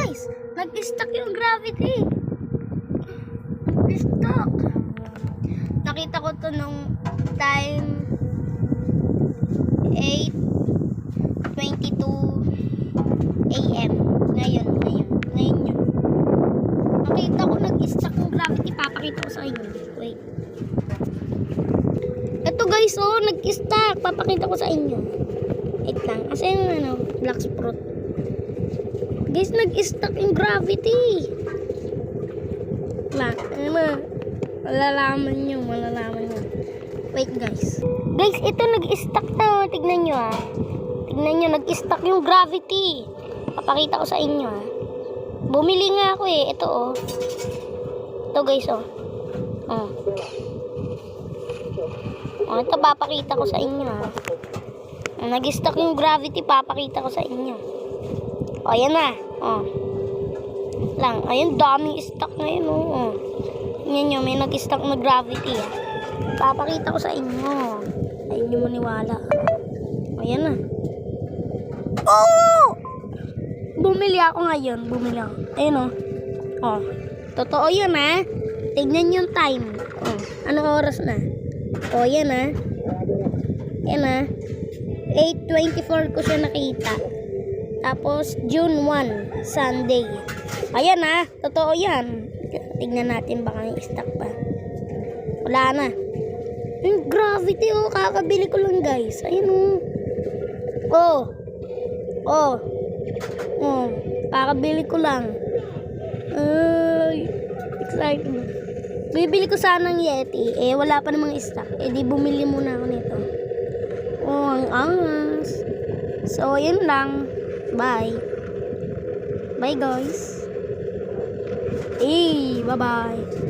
guys, nag-stuck yung gravity. Nag-stuck. Nakita ko to nung time 8:22 AM. Ngayon yun. Nakita ko nag-stuck yung gravity. Papakita ko sa inyo. Wait. Ito guys, oh, nag-stuck. Papakita ko sa inyo. Wait lang. Kasi yung black sprout. Guys, nag-stuck yung gravity. Malalaman nyo. Wait guys. Guys, ito nag-stuck na. Tignan nyo ah. Tignan nyo, nag-stuck yung gravity. Papakita ko sa inyo ah. Bumili nga ako eh. Ito oh. Ito guys oh. Oh. Oh, ito papakita ko sa inyo ah. Nag-stuck yung gravity, papakita ko sa inyo. O, ayan na. O. Lang. Ayun, daming stuck na yun. O. Yan nyo, may nag-stuck na gravity. Papakita ko sa inyo. Ayun nyo maniwala. O, ayan na. Oh! Bumili ako ngayon. Ayun o. O. Totoo yun ha. Tignan yung time. O. Anong oras na? O, yan ha. Yan ha. 8:24 ko siya nakita. Tapos, June 1, Sunday. Ayan ha, totoo yan. Tignan natin baka may stock pa. Wala na. Yung gravity oh, kakabili ko lang guys. Ayan oh. Oh, kakabili ko lang. Excited. Bibili ko sanang Yeti. Eh, wala pa namang stock. Eh, di bumili muna ako nito. Oh, ang angas. So, yun lang. Bye. Bye, guys. Bye-bye.